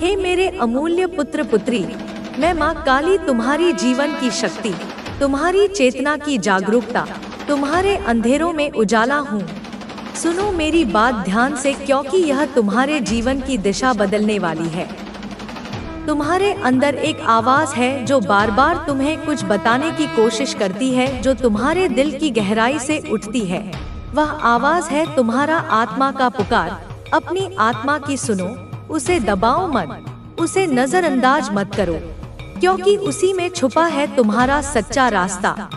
हे मेरे अमूल्य पुत्र पुत्री, मैं माँ काली तुम्हारी जीवन की शक्ति, तुम्हारी चेतना की जागरूकता, तुम्हारे अंधेरों में उजाला हूँ। सुनो मेरी बात ध्यान से, क्योंकि यह तुम्हारे जीवन की दिशा बदलने वाली है। तुम्हारे अंदर एक आवाज है जो बार बार तुम्हें कुछ बताने की कोशिश करती है, जो तुम्हारे दिल की गहराई से उठती है। वह आवाज है तुम्हारा आत्मा का पुकार। अपनी आत्मा की सुनो, उसे दबाओ मत, उसे नजरअंदाज मत करो, क्योंकि उसी में छुपा है तुम्हारा सच्चा रास्ता।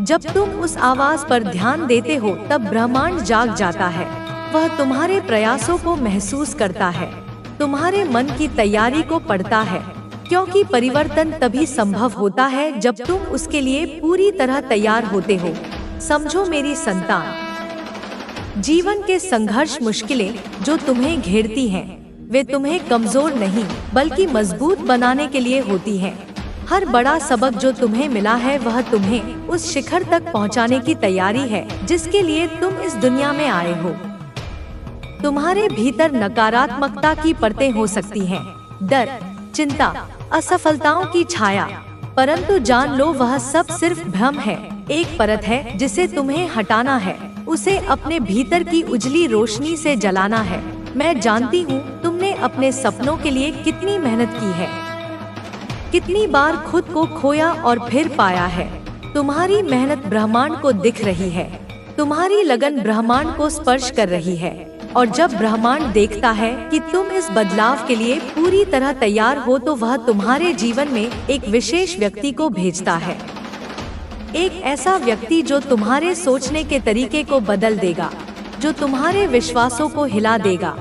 जब तुम उस आवाज पर ध्यान देते हो तब ब्रह्मांड जाग जाता है। वह तुम्हारे प्रयासों को महसूस करता है, तुम्हारे मन की तैयारी को पढ़ता है, क्योंकि परिवर्तन तभी संभव होता है जब तुम उसके लिए पूरी तरह तैयार होते हो। समझो मेरी संतान, जीवन के संघर्ष, मुश्किलें जो तुम्हें घेरती हैं, वे तुम्हें कमजोर नहीं बल्कि मजबूत बनाने के लिए होती हैं। हर बड़ा सबक जो तुम्हें मिला है वह तुम्हें उस शिखर तक पहुंचाने की तैयारी है जिसके लिए तुम इस दुनिया में आए हो। तुम्हारे भीतर नकारात्मकता की परतें हो सकती हैं, डर, चिंता, असफलताओं की छाया, परंतु जान लो वह सब सिर्फ भ्रम है। एक परत है जिसे तुम्हें हटाना है, उसे अपने भीतर की उजली रोशनी से जलाना है। मैं जानती हूँ तुमने अपने सपनों के लिए कितनी मेहनत की है, कितनी बार खुद को खोया और फिर पाया है। तुम्हारी मेहनत ब्रह्मांड को दिख रही है, तुम्हारी लगन ब्रह्मांड को स्पर्श कर रही है। और जब ब्रह्मांड देखता है कि तुम इस बदलाव के लिए पूरी तरह तैयार हो तो वह तुम्हारे जीवन में एक विशेष व्यक्ति को भेजता है। एक ऐसा व्यक्ति जो तुम्हारे सोचने के तरीके को बदल देगा, जो तुम्हारे विश्वासों को हिला देगा,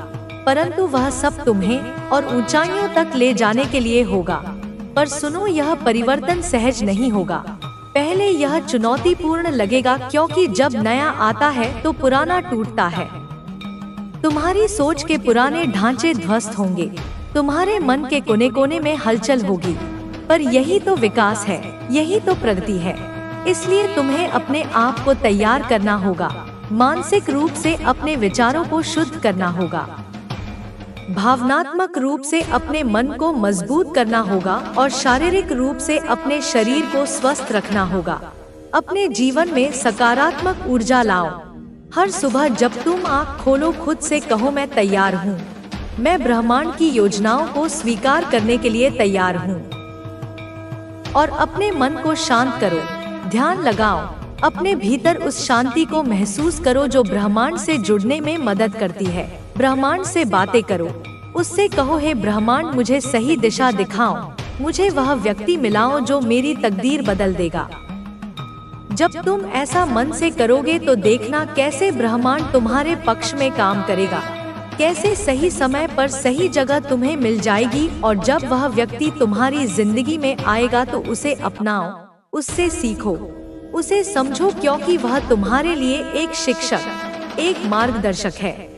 परंतु वह सब तुम्हें और ऊंचाइयों तक ले जाने के लिए होगा। पर सुनो, यह परिवर्तन सहज नहीं होगा। पहले यह चुनौतीपूर्ण लगेगा, क्योंकि जब नया आता है तो पुराना टूटता है। तुम्हारी सोच के पुराने ढांचे ध्वस्त होंगे, तुम्हारे मन के कोने कोने में हलचल होगी, पर यही तो विकास है, यही तो प्रगति है। इसलिए तुम्हें अपने आप को तैयार करना होगा, मानसिक रूप से अपने विचारों को शुद्ध करना होगा, भावनात्मक रूप से अपने मन को मजबूत करना होगा और शारीरिक रूप से अपने शरीर को स्वस्थ रखना होगा। अपने जीवन में सकारात्मक ऊर्जा लाओ। हर सुबह जब तुम आँख खोलो, खुद से कहो मैं तैयार हूँ, मैं ब्रह्मांड की योजनाओं को स्वीकार करने के लिए तैयार हूँ। और अपने मन को शांत करो, ध्यान लगाओ, अपने भीतर उस शांति को महसूस करो जो ब्रह्मांड से जुड़ने में मदद करती है। ब्रह्मांड से बातें करो, उससे कहो हे ब्रह्मांड मुझे सही दिशा दिखाओ, मुझे वह व्यक्ति मिलाओ जो मेरी तकदीर बदल देगा। जब तुम ऐसा मन से करोगे तो देखना कैसे ब्रह्मांड तुम्हारे पक्ष में काम करेगा, कैसे सही समय पर सही जगह तुम्हें मिल जाएगी। और जब वह व्यक्ति तुम्हारी जिंदगी में आएगा तो उसे अपनाओ, उससे सीखो, उसे समझो, क्योंकि वह तुम्हारे लिए एक शिक्षक, एक मार्गदर्शक है,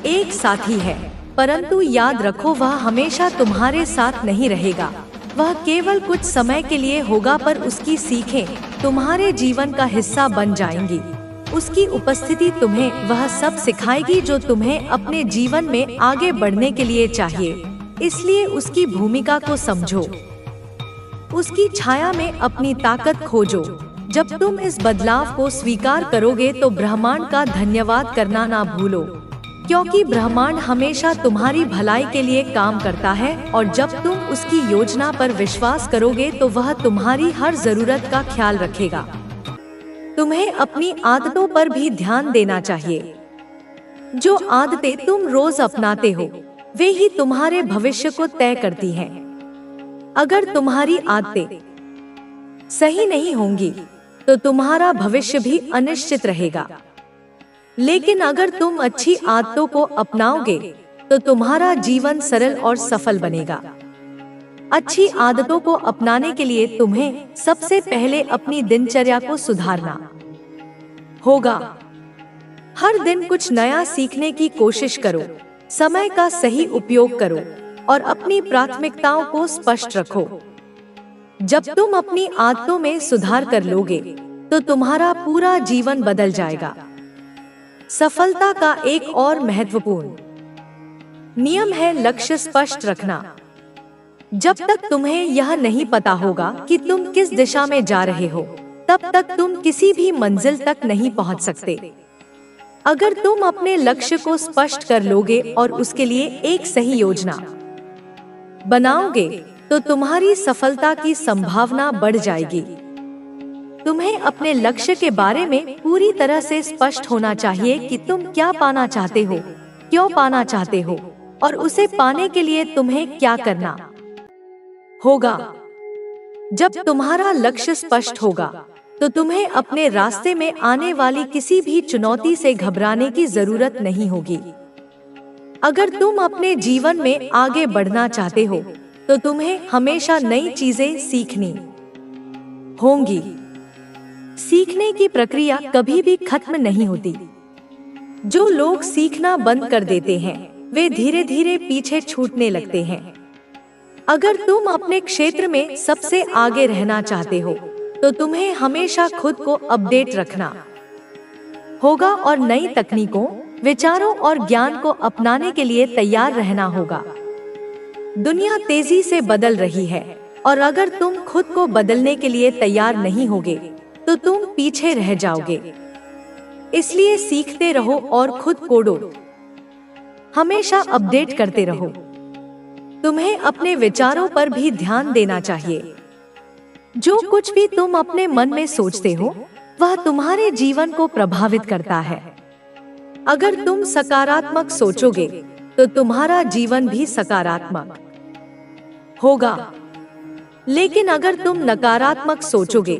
एक साथी है। परंतु याद रखो, वह हमेशा तुम्हारे साथ नहीं रहेगा, वह केवल कुछ समय के लिए होगा, पर उसकी सीखें तुम्हारे जीवन का हिस्सा बन जाएंगी। उसकी उपस्थिति तुम्हें वह सब सिखाएगी जो तुम्हें अपने जीवन में आगे बढ़ने के लिए चाहिए। इसलिए उसकी भूमिका को समझो, उसकी छाया में अपनी ताकत खोजो। जब तुम इस बदलाव को स्वीकार करोगे तो ब्रह्मांड का धन्यवाद करना ना भूलो, क्योंकि ब्रह्मांड हमेशा तुम्हारी भलाई के लिए काम करता है। और जब तुम उसकी योजना पर विश्वास करोगे तो वह तुम्हारी हर जरूरत का ख्याल रखेगा। तुम्हें अपनी आदतों पर भी ध्यान देना चाहिए। जो आदतें तुम रोज अपनाते हो वे ही तुम्हारे भविष्य को तय करती हैं। अगर तुम्हारी आदतें सही नहीं होंगी तो तुम्हारा भविष्य भी अनिश्चित रहेगा। लेकिन अगर तुम अच्छी आदतों को अपनाओगे तो तुम्हारा जीवन सरल और सफल बनेगा। अच्छी आदतों को अपनाने के लिए तुम्हें सबसे पहले अपनी दिनचर्या को सुधारना होगा। हर दिन कुछ नया सीखने की कोशिश करो, समय का सही उपयोग करो और अपनी प्राथमिकताओं को स्पष्ट रखो। जब तुम अपनी आदतों में सुधार कर लोगे तो तुम्हारा पूरा जीवन बदल जाएगा। सफलता का एक और महत्वपूर्ण नियम है लक्ष्य स्पष्ट रखना। जब तक तुम्हें यह नहीं पता होगा कि तुम किस दिशा में जा रहे हो, तब तक तुम किसी भी मंजिल तक नहीं पहुंच सकते। अगर तुम अपने लक्ष्य को स्पष्ट कर लोगे और उसके लिए एक सही योजना बनाओगे, तो तुम्हारी सफलता की संभावना बढ़ जाएगी। तुम्हें अपने लक्ष्य के बारे में पूरी तरह से स्पष्ट होना चाहिए कि तुम क्या पाना चाहते हो, क्यों पाना चाहते हो और उसे पाने के लिए तुम्हें क्या करना होगा। जब तुम्हारा लक्ष्य स्पष्ट होगा, तो तुम्हें अपने रास्ते में आने वाली किसी भी चुनौती से घबराने की जरूरत नहीं होगी। अगर तुम अपने जीवन में आगे बढ़ना चाहते हो, तो तुम्हें हमेशा नई चीजें सीखनी होंगी। सीखने की प्रक्रिया कभी भी खत्म नहीं होती। जो लोग सीखना बंद कर देते हैं, वे धीरे धीरे पीछे छूटने लगते हैं। अगर तुम अपने क्षेत्र में सबसे आगे रहना चाहते हो, तो तुम्हें हमेशा खुद को अपडेट रखना होगा और नई तकनीकों, विचारों और ज्ञान को अपनाने के लिए तैयार रहना होगा। दुनिया तेजी से बदल रही है और अगर तुम खुद को बदलने के लिए तैयार नहीं होगे, तो तुम पीछे रह जाओगे। इसलिए सीखते रहो और खुद कोडो हमेशा अपडेट करते रहो। तुम्हें अपने विचारों पर भी ध्यान देना चाहिए। जो कुछ भी तुम अपने मन में सोचते हो, वह तुम्हारे जीवन को प्रभावित करता है। अगर तुम सकारात्मक सोचोगे, तो तुम्हारा जीवन भी सकारात्मक होगा। लेकिन अगर तुम नकारात्मक सोचोगे,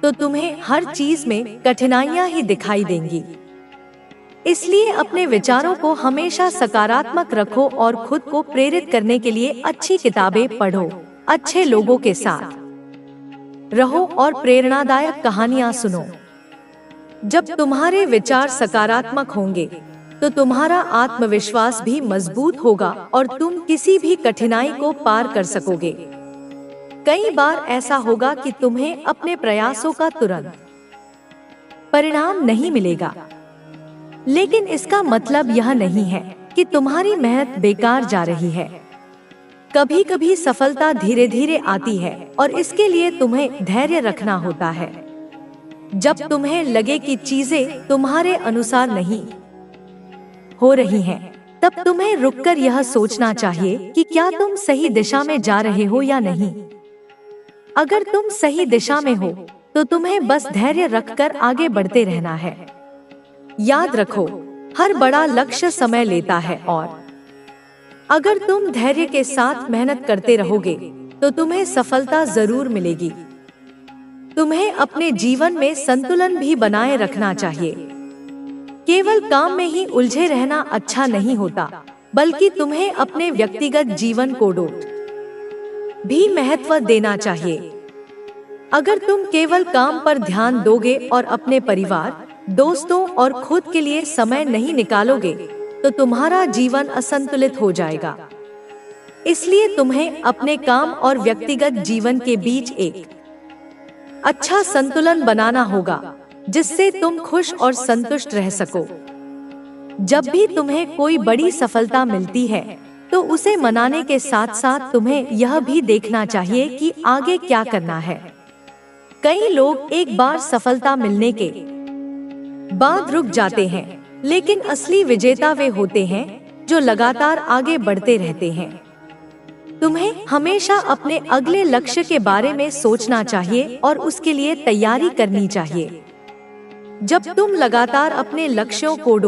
तो तुम्हें हर चीज में कठिनाइयां ही दिखाई देंगी। इसलिए अपने विचारों को हमेशा सकारात्मक रखो और खुद को प्रेरित करने के लिए अच्छी किताबें पढ़ो, अच्छे लोगों के साथ रहो और प्रेरणादायक कहानियां सुनो। जब तुम्हारे विचार सकारात्मक होंगे, तो तुम्हारा आत्मविश्वास भी मजबूत होगा और तुम किसी भी कठिनाई को पार कर सकोगे। कई बार ऐसा होगा कि तुम्हें अपने प्रयासों का तुरंत परिणाम नहीं मिलेगा, लेकिन इसका मतलब यह नहीं है कि तुम्हारी मेहनत बेकार जा रही है। कभी कभी सफलता धीरे धीरे आती है और इसके लिए तुम्हें धैर्य रखना होता है। जब तुम्हें लगे कि चीजें तुम्हारे अनुसार नहीं हो रही हैं, तब तुम्हें रुककर यह सोचना चाहिए कि क्या तुम सही दिशा में जा रहे हो या नहीं। अगर तुम सही दिशा में हो, तो तुम्हें बस धैर्य रखकर आगे बढ़ते रहना है। याद रखो, हर बड़ा लक्ष्य समय लेता है और अगर तुम धैर्य के साथ मेहनत करते रहोगे, तो तुम्हें सफलता जरूर मिलेगी। तुम्हें अपने जीवन में संतुलन भी बनाए रखना चाहिए। केवल काम में ही उलझे रहना अच्छा नहीं होता, बल्कि तुम्हें अपने व्यक्तिगत जीवन को भी महत्व देना चाहिए। अगर तुम केवल काम पर ध्यान दोगे और अपने परिवार, दोस्तों और खुद के लिए समय नहीं निकालोगे, तो तुम्हारा जीवन असंतुलित हो जाएगा। इसलिए तुम्हें अपने काम और व्यक्तिगत जीवन के बीच एक अच्छा संतुलन बनाना होगा, जिससे तुम खुश और संतुष्ट रह सको। जब भी तुम्हें कोई बड़ी सफलता मिलती है, तो उसे मनाने के साथ साथ तुम्हें यह भी देखना चाहिए कि आगे क्या करना है। कई लोग एक बार सफलता मिलने के बाद रुक जाते हैं, लेकिन असली विजेता वे होते हैं जो लगातार आगे बढ़ते रहते हैं। तुम्हें हमेशा अपने अगले लक्ष्य के बारे में सोचना चाहिए और उसके लिए तैयारी करनी चाहिए। जब तुम लगातार अपने लक्ष्यों को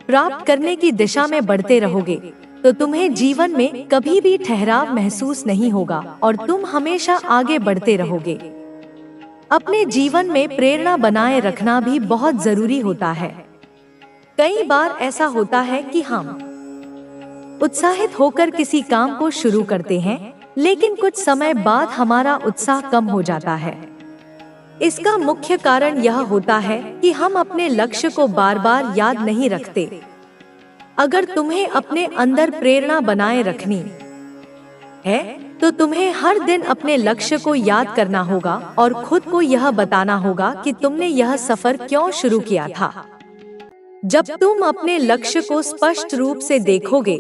प्राप्त करने की दिशा में बढ़ते रहोगे, तो तुम्हें जीवन में कभी भी ठहराव महसूस नहीं होगा और तुम हमेशा आगे बढ़ते रहोगे। अपने जीवन में प्रेरणा बनाए रखना भी बहुत जरूरी होता है। कई बार ऐसा होता है कि हम उत्साहित होकर किसी काम को शुरू करते हैं, लेकिन कुछ समय बाद हमारा उत्साह कम हो जाता है। इसका मुख्य कारण यह होता है कि हम अपने लक्ष्य को बार बार याद नहीं रखते। अगर तुम्हें अपने अंदर प्रेरणा बनाए रखनी है, तो तुम्हें हर दिन अपने लक्ष्य को याद करना होगा और खुद को यह बताना होगा कि तुमने यह सफर क्यों शुरू किया था। जब तुम अपने लक्ष्य को स्पष्ट रूप से देखोगे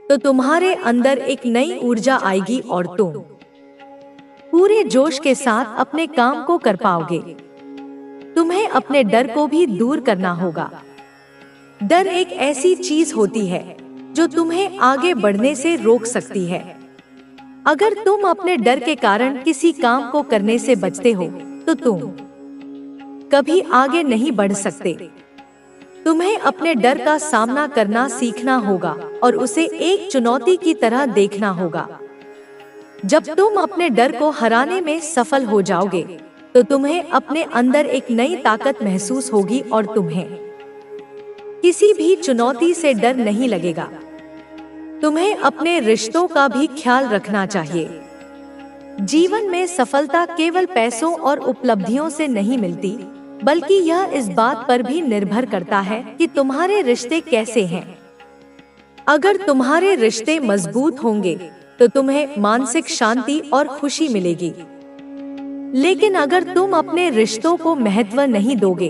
तो तुम्हारे अंदर एक नई ऊर्जा आएगी और तुम पूरे जोश के साथ अपने काम को कर पाओगे। तुम्हें अपने डर को भी दूर करना होगा। डर एक ऐसी चीज होती है जो तुम्हें आगे बढ़ने से रोक सकती है। अगर तुम अपने डर के कारण किसी काम को करने से बचते हो तो तुम कभी आगे नहीं बढ़ सकते। तुम्हें अपने डर का सामना करना सीखना होगा और उसे एक चुनौती की तरह देखना होगा। जब तुम अपने डर को हराने में सफल हो जाओगे तो तुम्हें अपने अंदर एक नई ताकत महसूस होगी और तुम्हें किसी भी चुनौती से डर नहीं लगेगा। तुम्हें अपने रिश्तों का भी ख्याल रखना चाहिए। जीवन में सफलता केवल पैसों और उपलब्धियों से नहीं मिलती, बल्कि यह इस बात पर भी निर्भर करता है कि तुम्हारे रिश्ते कैसे हैं। अगर तुम्हारे रिश्ते मजबूत होंगे तो तुम्हें मानसिक शांति और खुशी मिलेगी। लेकिन अगर तुम अपने रिश्तों को महत्व नहीं दोगे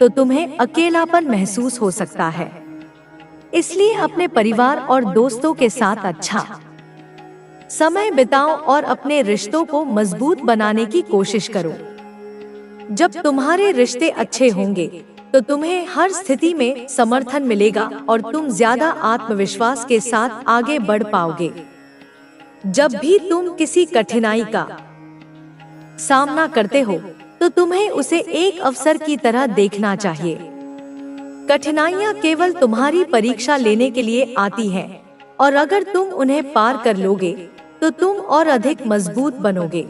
तो तुम्हें अकेलापन महसूस हो सकता है। इसलिए अपने परिवार और दोस्तों के साथ अच्छा समय बिताओ और अपने रिश्तों को मजबूत बनाने की कोशिश करो। जब तुम्हारे रिश्ते अच्छे होंगे तो तुम्हें हर स्थिति में समर्थन मिलेगा और तुम ज्यादा आत्मविश्वास के साथ आगे बढ़ पाओगे। जब भी तुम किसी कठिनाई का सामना करते हो तो तुम्हें उसे एक अवसर की तरह देखना चाहिए। कठिनाइयाँ केवल तुम्हारी परीक्षा लेने के लिए आती हैं और अगर तुम उन्हें पार कर लोगे तो तुम और अधिक मजबूत बनोगे।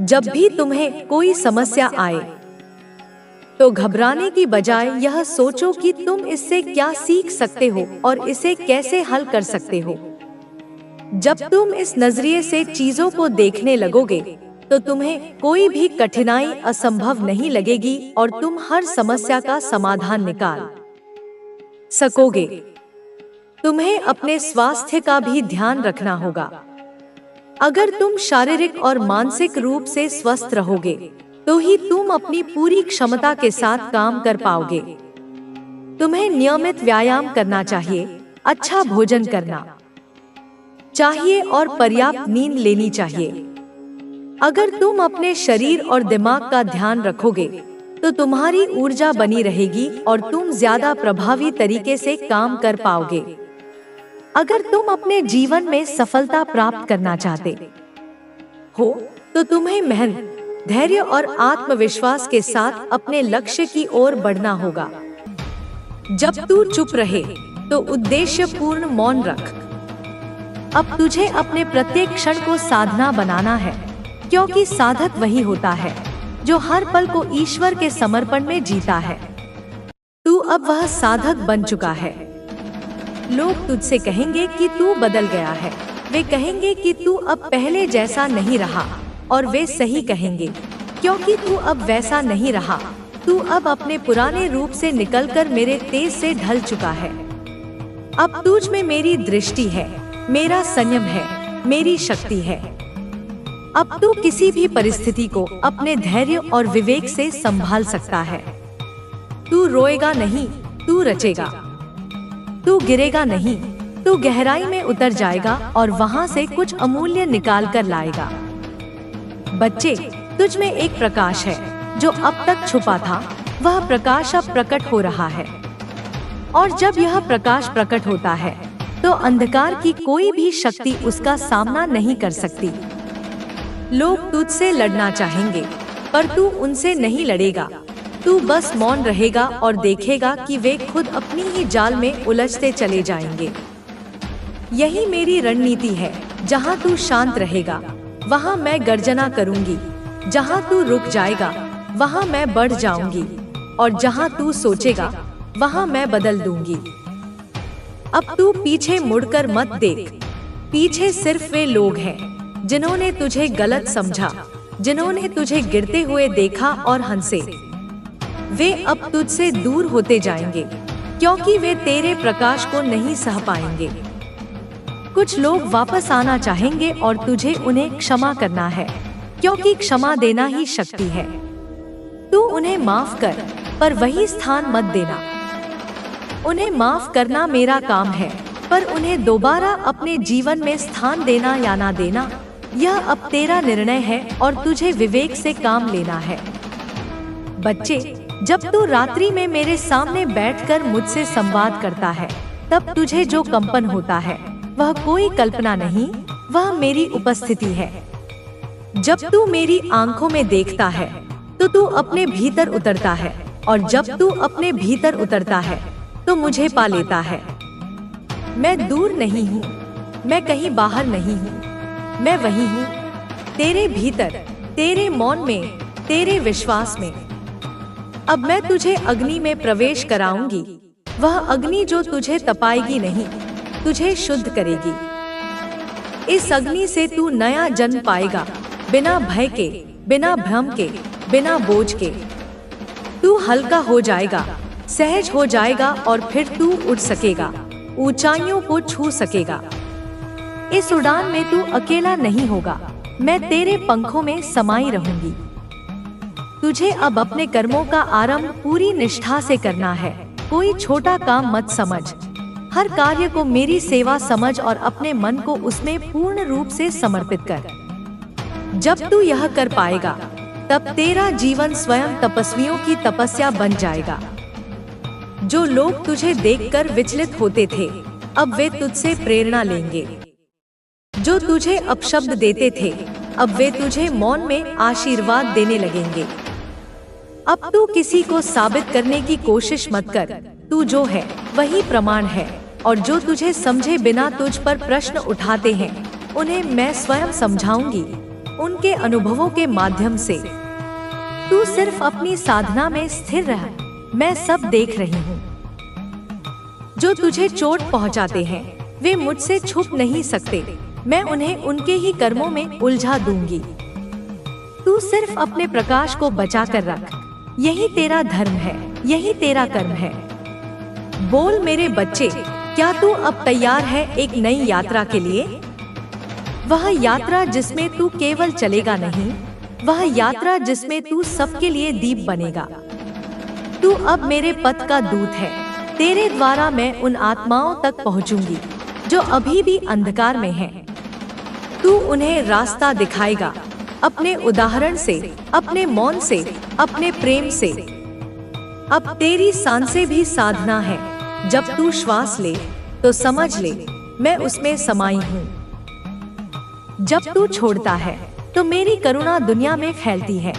जब भी तुम्हें कोई समस्या आए तो घबराने की बजाय यह सोचो कि तुम इससे क्या सीख सकते हो और इसे कैसे हल कर सकते हो। जब तुम इस नजरिए से चीजों को देखने लगोगे तो तुम्हें कोई भी कठिनाई असंभव नहीं लगेगी और तुम हर समस्या का समाधान निकाल सकोगे। तुम्हें अपने स्वास्थ्य का भी ध्यान रखना होगा। अगर तुम शारीरिक और मानसिक रूप से स्वस्थ रहोगे तो ही तुम अपनी पूरी क्षमता के साथ काम कर पाओगे। तुम्हें नियमित व्यायाम करना चाहिए, अच्छा भोजन करना चाहिए और पर्याप्त नींद लेनी चाहिए। अगर तुम अपने शरीर और दिमाग का ध्यान रखोगे तो तुम्हारी ऊर्जा बनी रहेगी और तुम ज्यादा प्रभावी तरीके से काम कर पाओगे। अगर तुम अपने जीवन में सफलता प्राप्त करना चाहते हो तो तुम्हें मेहनत, धैर्य और आत्मविश्वास के साथ अपने लक्ष्य की ओर बढ़ना होगा। जब तू चुप रहे तो उद्देश्यपूर्ण मौन रख। अब तुझे अपने प्रत्येक क्षण को साधना बनाना है, क्योंकि साधक वही होता है जो हर पल को ईश्वर के समर्पण में जीता है। तू अब वह साधक बन चुका है। लोग तुझसे कहेंगे कि तू बदल गया है। वे कहेंगे कि तू अब पहले जैसा नहीं रहा, और वे सही कहेंगे, क्योंकि तू अब वैसा नहीं रहा। तू अब अपने पुराने रूप से निकलकर मेरे तेज से ढल चुका है। अब तुझ में मेरी दृष्टि है, मेरा संयम है, मेरी शक्ति है। अब तू किसी भी परिस्थिति को अपने धैर्य और विवेक से संभाल सकता है। तू रोएगा नहीं, तू रचेगा। तू गिरेगा नहीं, तू गहराई में उतर जाएगा और वहां से कुछ अमूल्य निकाल कर लाएगा। बच्चे, तुझ में एक प्रकाश है जो अब तक छुपा था। वह प्रकाश अब प्रकट हो रहा है, और जब यह प्रकाश प्रकट होता है तो अंधकार की कोई भी शक्ति उसका सामना नहीं कर सकती। लोग तुझसे लड़ना चाहेंगे, पर तू उनसे नहीं लड़ेगा। तू बस मौन रहेगा और देखेगा कि वे खुद अपनी ही जाल में उलझते चले जाएंगे। यही मेरी रणनीति है। जहाँ तू शांत रहेगा वहाँ मैं गर्जना करूँगी। जहाँ तू रुक जाएगा वहाँ मैं बढ़ जाऊंगी, और जहाँ तू सोचेगा वहाँ मैं बदल दूंगी। अब तू पीछे मुड़कर मत देख। पीछे सिर्फ वे लोग हैं जिन्होंने तुझे गलत समझा, जिन्होंने तुझे गिरते हुए देखा और हंसे। वे अब तुझसे दूर होते जाएंगे, क्योंकि वे तेरे प्रकाश को नहीं सह पाएंगे। कुछ लोग वापस आना चाहेंगे और तुझे उन्हें क्षमा करना है, क्योंकि क्षमा देना ही शक्ति है। तू उन्हें माफ कर, पर वही स्थान मत देना। उन्हें माफ करना मेरा काम है, पर उन्हें दोबारा अपने जीवन में स्थान देना या ना देना, यह अब तेरा निर्णय है और तुझे विवेक से काम लेना है। बच्चे, जब तू रात्रि में मेरे सामने बैठकर मुझसे संवाद करता है, तब तुझे जो कंपन होता है वह कोई कल्पना नहीं, वह मेरी उपस्थिति है। जब तू मेरी आंखों में देखता है तो तू अपने भीतर उतरता है, और जब तू अपने भीतर उतरता है तो मुझे पा लेता है। मैं दूर नहीं हूँ, मैं कहीं बाहर नहीं हूँ, मैं वही हूँ, तेरे भीतर, तेरे मौन में, तेरे विश्वास में। अब मैं तुझे अग्नि में प्रवेश कराऊंगी, वह अग्नि जो तुझे तपाएगी नहीं, तुझे शुद्ध करेगी। इस अग्नि से तू नया जन्म पाएगा, बिना भय के, बिना भ्रम के, बिना बोझ के। तू हल्का हो जाएगा, सहज हो जाएगा, और फिर तू उड़ सकेगा, ऊंचाइयों को छू सकेगा। इस उड़ान में तू अकेला नहीं होगा, मैं तेरे पंखों में समाई रहूंगी। तुझे अब अपने कर्मों का आरंभ पूरी निष्ठा से करना है। कोई छोटा काम मत समझ, हर कार्य को मेरी सेवा समझ और अपने मन को उसमें पूर्ण रूप से समर्पित कर। जब तू यह कर पाएगा, तब तेरा जीवन स्वयं तपस्वियों की तपस्या बन जाएगा। जो लोग तुझे देखकर विचलित होते थे, अब वे तुझसे प्रेरणा लेंगे। जो तुझे अपशब्द देते थे, अब वे तुझे मौन में आशीर्वाद देने लगेंगे। अब तू किसी को साबित करने की कोशिश मत कर, तू जो है वही प्रमाण है, और जो तुझे समझे बिना तुझ पर प्रश्न उठाते हैं, उन्हें मैं स्वयं समझाऊंगी, उनके अनुभवों के माध्यम से। तू सिर्फ अपनी साधना में स्थिर रह, मैं सब देख रही हूँ। जो तुझे चोट पहुँचाते हैं, वे मुझसे छुप नहीं सकते, मैं उन्हें उनके ही कर्मों में उलझा दूंगी। तू सिर्फ अपने प्रकाश को बचा कर रख, यही तेरा धर्म है, यही तेरा कर्म है। बोल मेरे बच्चे, क्या तू अब तैयार है एक नई यात्रा के लिए? वह यात्रा जिसमें तू केवल चलेगा नहीं, वह यात्रा जिसमें तू सबके लिए दीप बनेगा। तू अब मेरे पथ का दूत है, तेरे द्वारा मैं उन आत्माओं तक पहुंचूंगी जो अभी भी अंधकार में हैं। तू उन्हें रास्ता दिखाएगा, अपने उदाहरण से, अपने मौन से, अपने प्रेम से। अब तेरी सांसें भी साधना है। जब तू श्वास ले तो समझ ले मैं उसमें समाई हूँ। जब तू छोड़ता है तो मेरी करुणा दुनिया में फैलती है।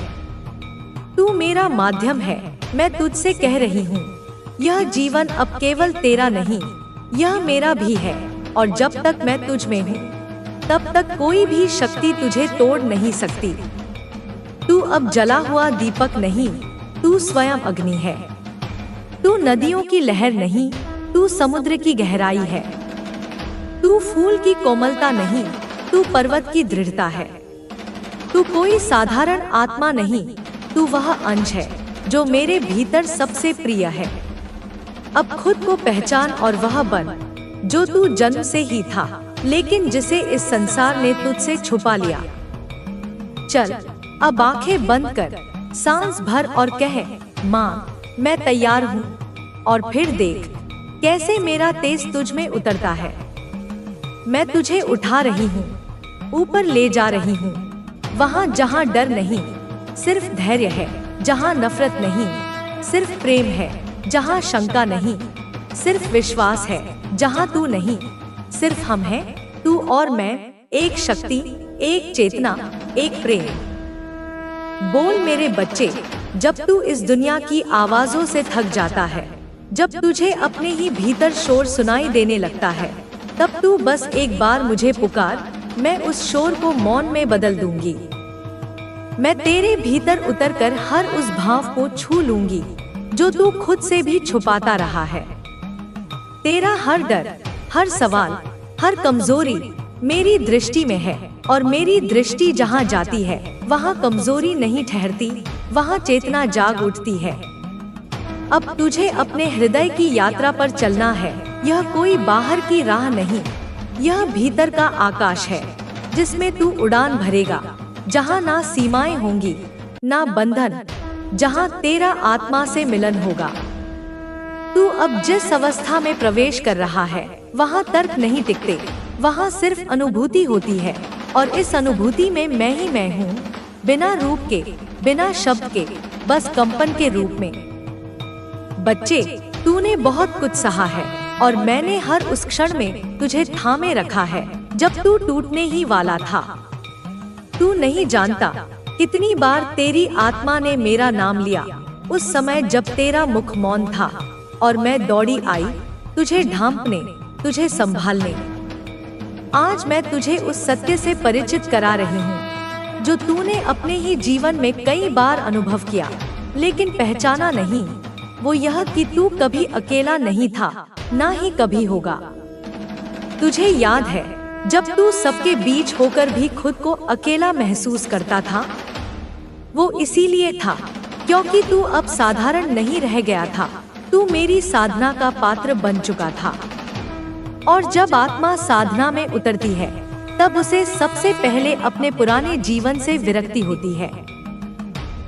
तू मेरा माध्यम है, मैं तुझसे कह रही हूँ, यह जीवन अब केवल तेरा नहीं, यह मेरा भी है, और जब तक मैं तुझ में हूँ, तब तक कोई भी शक्ति तुझे तोड़ नहीं सकती। तू अब जला हुआ दीपक नहीं, तू स्वयं अग्नि है। तू नदियों की लहर नहीं, तू समुद्र की गहराई है। तू फूल की कोमलता नहीं, तू पर्वत की दृढ़ता है। तू कोई साधारण आत्मा नहीं, तू वह अंश है जो मेरे भीतर सबसे प्रिय है। अब खुद को पहचान और वह बन जो तू जन्म से ही था, लेकिन जिसे इस संसार ने तुझसे छुपा लिया। चल अब आंखें बंद कर, सांस भर और कह, माँ मैं तैयार हूँ। और फिर देख कैसे मेरा तेज तुझ में उतरता है। मैं तुझे उठा रही हूँ, ऊपर ले जा रही हूँ, वहाँ जहाँ डर नहीं, सिर्फ धैर्य है, जहाँ नफरत नहीं, सिर्फ प्रेम है, जहाँ शंका नहीं, सिर्फ विश्वास है, जहाँ तू नहीं, सिर्फ हम हैं, तू और मैं, एक शक्ति, एक चेतना, एक प्रेम। बोल मेरे बच्चे, जब तू इस दुनिया की आवाजों से थक जाता है, जब तुझे अपने ही भीतर शोर सुनाई देने लगता है, तब तू बस एक बार मुझे पुकार, मैं उस शोर को मौन में बदल दूंगी। मैं तेरे भीतर उतरकर हर उस भाव को छू लूंगी जो तू खुद से भी छुपाता रहा है। तेरा हर डर, हर सवाल, हर कमजोरी मेरी दृष्टि में है, और मेरी दृष्टि जहाँ जाती है वहाँ कमजोरी नहीं ठहरती, वहाँ चेतना जाग उठती है। अब तुझे अपने हृदय की यात्रा पर चलना है। यह कोई बाहर की राह नहीं, यह भीतर का आकाश है जिसमें तू उड़ान भरेगा, जहाँ ना सीमाएं होंगी, ना बंधन, जहाँ तेरा आत्मा से मिलन होगा। तू अब जिस अवस्था में प्रवेश कर रहा है वहाँ तर्क नहीं टिकते, वहाँ सिर्फ अनुभूति होती है। और इस अनुभूति में मैं ही मैं हूँ, बिना रूप के, बिना शब्द के, बस कंपन के रूप में। बच्चे, तूने बहुत कुछ सहा है और मैंने हर उस क्षण में तुझे थामे रखा है जब तू टूटने ही वाला था। तू नहीं जानता कितनी बार तेरी आत्मा ने मेरा नाम लिया, उस समय जब तेरा मुख मौन था और मैं दौड़ी आई तुझे ढांपने, तुझे संभालने। आज मैं तुझे उस सत्य से परिचित करा रही हूँ जो तूने अपने ही जीवन में कई बार अनुभव किया लेकिन पहचाना नहीं। वो यह कि तू कभी अकेला नहीं था, ना ही कभी होगा। तुझे याद है जब तू सबके बीच होकर भी खुद को अकेला महसूस करता था? वो इसीलिए था क्योंकि तू अब साधारण नहीं रह गया था, तू मेरी साधना का पात्र बन चुका था। और जब आत्मा साधना में उतरती है तब उसे सबसे पहले अपने पुराने जीवन से विरक्ति होती है।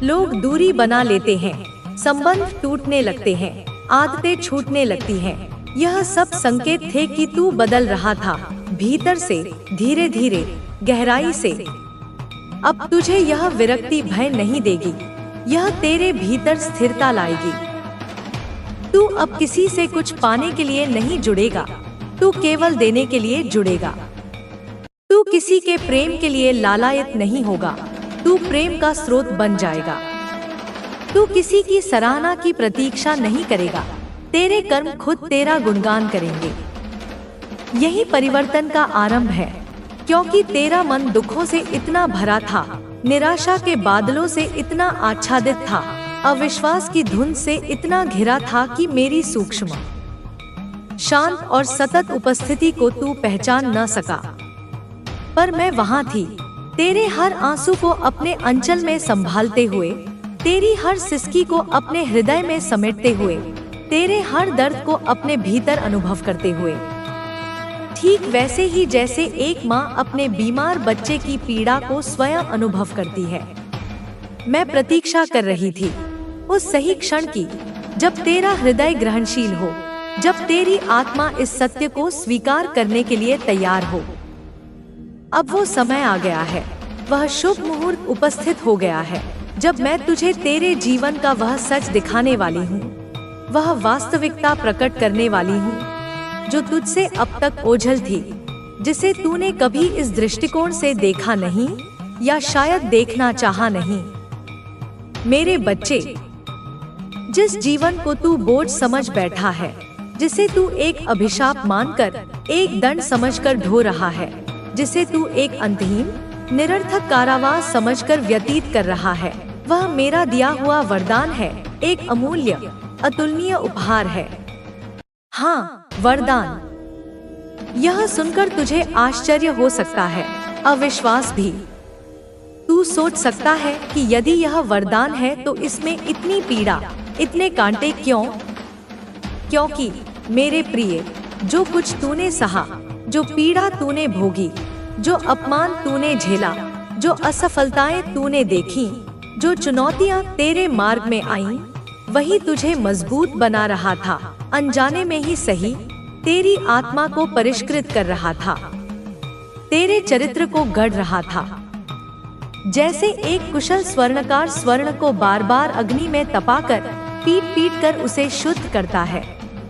लोग दूरी बना लेते हैं, संबंध टूटने लगते हैं, आदतें छूटने लगती हैं। यह सब संकेत थे कि तू बदल रहा था, भीतर से, धीरे धीरे, गहराई से। अब तुझे यह विरक्ति भय नहीं देगी, यह तेरे भीतर स्थिरता लाएगी। तू अब किसी से कुछ पाने के लिए नहीं जुड़ेगा, तू केवल देने के लिए जुड़ेगा। तू किसी के प्रेम के लिए लालायित नहीं होगा, तू प्रेम का स्रोत बन जाएगा। तू किसी की सराहना की प्रतीक्षा नहीं करेगा, तेरे कर्म खुद तेरा गुणगान करेंगे। यही परिवर्तन का आरंभ है, क्योंकि तेरा मन दुखों से इतना भरा था, निराशा के बादलों से इतना आच्छादित था, अविश्वास की धुंध से इतना घिरा था कि मेरी सूक्ष्म, शांत और सतत उपस्थिति को तू पहचान न सका। पर मैं वहां थी, तेरे हर आंसू को अपने अंचल में संभालते हुए, तेरी हर सिसकी को अपने हृदय में समेटते हुए, तेरे हर दर्द को अपने भीतर अनुभव करते हुए। ठीक वैसे ही जैसे एक माँ अपने बीमार बच्चे की पीड़ा को स्वयं अनुभव करती है। मैं प्रतीक्षा कर रही थी उस सही क्षण की जब तेरा हृदय ग्रहणशील हो, जब तेरी आत्मा इस सत्य को स्वीकार करने के लिए तैयार हो। अब वो समय आ गया है, वह शुभ मुहूर्त उपस्थित हो गया है जब मैं तुझे तेरे जीवन का वह सच दिखाने वाली हूँ, वह वास्तविकता प्रकट करने वाली हूँ जो तुझसे अब तक ओझल थी, जिसे तूने कभी इस दृष्टिकोण से देखा नहीं या शायद देखना चाहा नहीं। मेरे बच्चे, जिस जीवन को तू बोझ समझ बैठा है, जिसे तू एक अभिशाप मानकर, एक दंड समझकर ढो रहा है, जिसे तू एक अंतहीन, निरर्थक कारावास समझकर व्यतीत कर रहा है, वह मेरा दिया हुआ वरदान है, एक अमूल्य, अतुलनीय उपहार है। हाँ, वरदान। यह सुनकर तुझे आश्चर्य हो सकता है, अविश्वास भी। तू सोच सकता है कि यदि यह वरदान है तो इसमें इतनी पीड़ा, इतने कांटे क्यों? क्योंकि मेरे प्रिय, जो कुछ तूने सहा, जो पीड़ा तूने भोगी, जो अपमान तूने झेला, जो असफलताएं तूने देखी, जो चुनौतियां तेरे मार्ग में आईं, वही तुझे मजबूत बना रहा था, अनजाने में ही सही, तेरी आत्मा को परिष्कृत कर रहा था, तेरे चरित्र को गढ़ रहा था। जैसे एक कुशल स्वर्णकार स्वर्ण को बार बार अग्नि में तपाकर, पीट पीट कर उसे शुद्ध करता है,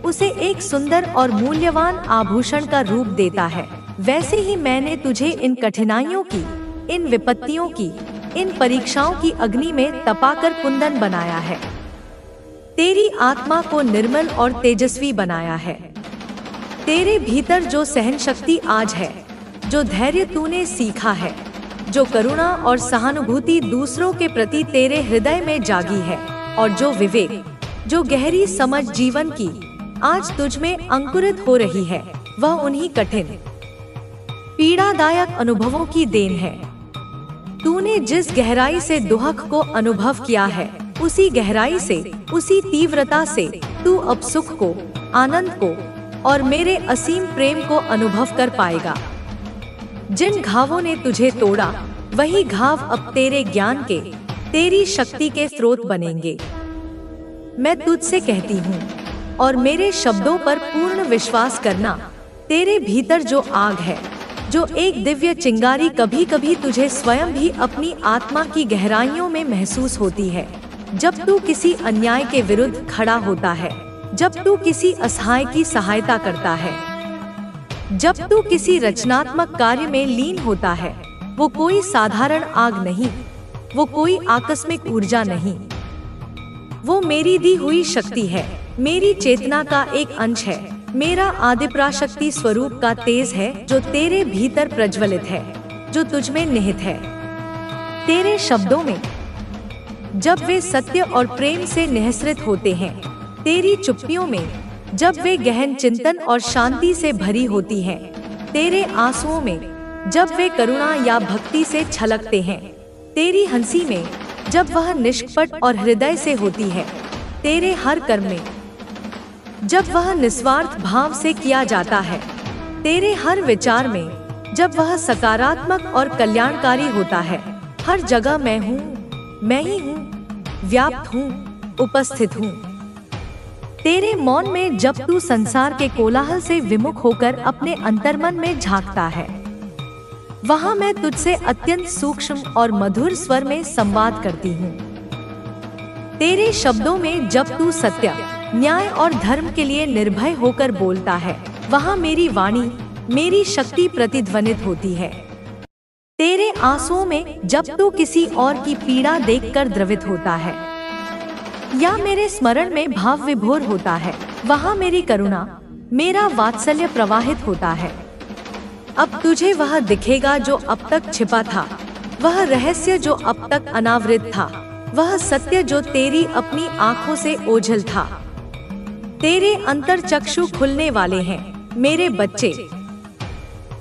उसे एक सुंदर और मूल्यवान आभूषण का रूप देता है, वैसे ही मैंने तुझे इन कठिनाइयों की, इन विपत्तियों की, इन परीक्षाओं की अग्नि में तपाकर कुंदन बनाया है, तेरी आत्मा को निर्मल और तेजस्वी बनाया है। तेरे भीतर जो सहन शक्ति आज है, जो धैर्य तूने सीखा है, जो करुणा और सहानुभूति दूसरों के प्रति तेरे हृदय में जागी है, और जो विवेक, जो गहरी समझ जीवन की आज तुझ में अंकुरित हो रही है, वह उन्हीं कठिन, पीड़ादायक अनुभवों की देन है। तूने जिस गहराई से दुख को अनुभव किया है, उसी गहराई से, उसी तीव्रता से तू अब सुख को, आनंद को और मेरे असीम प्रेम को अनुभव कर पाएगा। जिन घावों ने तुझे तोड़ा, वही घाव अब तेरे ज्ञान के, तेरी शक्ति के स्रोत बनेंगे। मैं तुझसे कहती हूँ, और मेरे शब्दों पर पूर्ण विश्वास करना। तेरे भीतर जो आग है, जो एक दिव्य चिंगारी कभी कभी तुझे स्वयं भी अपनी आत्मा की गहराइयों में महसूस होती है। जब तू किसी अन्याय के विरुद्ध खड़ा होता है, जब तू किसी असहाय की सहायता करता है, जब तू किसी रचनात्मक कार्य में लीन होता है, वो कोई साधारण आग नहीं, वो कोई आकस्मिक ऊर्जा नहीं, वो मेरी दी हुई शक्ति है, मेरी चेतना का एक अंश है, मेरा आदिपराशक्ति स्वरूप का तेज है जो तेरे भीतर प्रज्वलित है, जो तुझ में निहित है। तेरे शब्दों में जब वे सत्य और प्रेम से निःसृत होते हैं, तेरी चुप्पियों में जब वे गहन चिंतन और शांति से भरी होती हैं, तेरे आंसुओं में जब वे करुणा या भक्ति से छलकते हैं, तेरी हंसी में जब वह निष्कपट और हृदय से होती है, तेरे हर कर्म में जब वह निस्वार्थ भाव से किया जाता है, तेरे हर विचार में जब वह सकारात्मक और कल्याणकारी होता है। हर जगह मैं हूँ, मैं ही हूँ, व्याप्त हूँ, उपस्थित हूँ। तेरे मौन में जब तू संसार के कोलाहल से विमुख होकर अपने अंतर्मन में झांकता है, वहाँ मैं तुझसे अत्यंत सूक्ष्म और मधुर स्वर में संवाद करती हूँ। तेरे शब्दों में जब तू सत्य, न्याय और धर्म के लिए निर्भय होकर बोलता है, वहाँ मेरी वाणी, मेरी शक्ति प्रतिध्वनित होती है। तेरे आंसुओं में जब तू किसी और की पीड़ा देखकर द्रवित होता है या मेरे स्मरण में भाव विभोर होता है, वहाँ मेरी करुणा, मेरा वात्सल्य प्रवाहित होता है। अब तुझे वह दिखेगा जो अब तक छिपा था, वह रहस्य जो अब तक अनावृत था, वह सत्य जो तेरी अपनी आंखों से ओझल था। तेरे अंतर चक्षु खुलने वाले हैं मेरे बच्चे।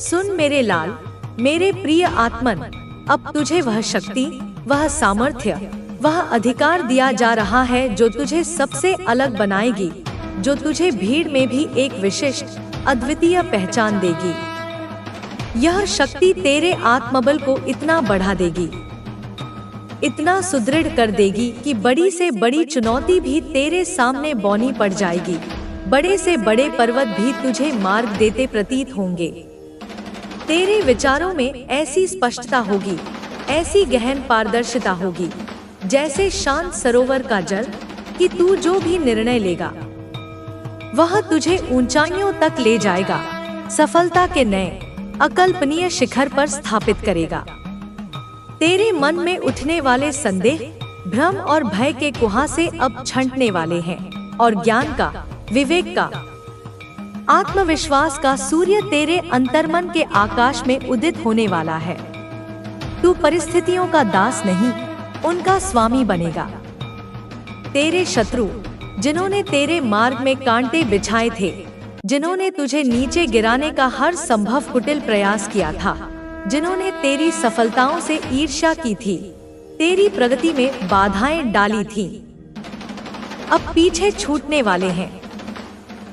सुन मेरे लाल, मेरे प्रिय आत्मन, अब तुझे वह शक्ति, वह सामर्थ्य, वह अधिकार दिया जा रहा है जो तुझे सबसे अलग बनाएगी, जो तुझे भीड़ में भी एक विशिष्ट, अद्वितीय पहचान देगी। यह शक्ति तेरे आत्मबल को इतना बढ़ा देगी, इतना सुदृढ़ कर देगी कि बड़ी से बड़ी चुनौती भी तेरे सामने बौनी पड़ जाएगी। बड़े से बड़े पर्वत भी तुझे मार्ग देते प्रतीत होंगे। तेरे विचारों में ऐसी स्पष्टता होगी, ऐसी गहन पारदर्शिता होगी, जैसे शांत सरोवर का जल, कि तू जो भी निर्णय लेगा वह तुझे ऊंचाइयों तक ले जाएगा, सफलता के नए अकल्पनीय शिखर पर स्थापित करेगा। तेरे मन में उठने वाले संदेह, भ्रम और भय के कुहासे अब छंटने वाले हैं और ज्ञान का, विवेक का, आत्मविश्वास का सूर्य तेरे अंतर्मन के आकाश में उदित होने वाला है। तू परिस्थितियों का दास नहीं, उनका स्वामी बनेगा। तेरे शत्रु, जिन्होंने तेरे मार्ग में कांटे बिछाए थे, जिन्होंने तुझे नीचे गिराने का हर संभव कुटिल प्रयास किया था, जिन्होंने तेरी सफलताओं से ईर्ष्या की थी, तेरी प्रगति में बाधाएं डाली थीं, अब पीछे छूटने वाले हैं।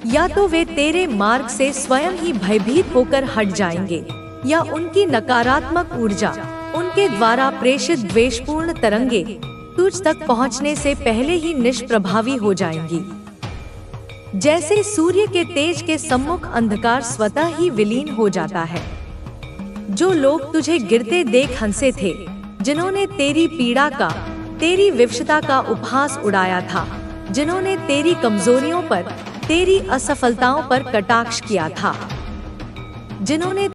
या तो वे तेरे मार्ग से स्वयं ही भयभीत होकर हट जाएंगे, या उनकी नकारात्मक ऊर्जा, उनके द्वारा प्रेषित द्वेषपूर्ण तरंगे तुझ तक पहुंचने से पहले ही निष्प्रभावी हो जाएंगी। जैसे सूर्य के तेज के सम्मुख अंधकार स्वतः ही विलीन हो जाता है। जो लोग तुझे गिरते देख हंसे थे, जिन्होंने तेरी पीड़ा का, तेरी विवशता का उपहास उड़ाया था, जिन्होंने तेरी कमजोरियों पर, तेरी असफलताओं पर कटाक्ष किया था, जिन्होंने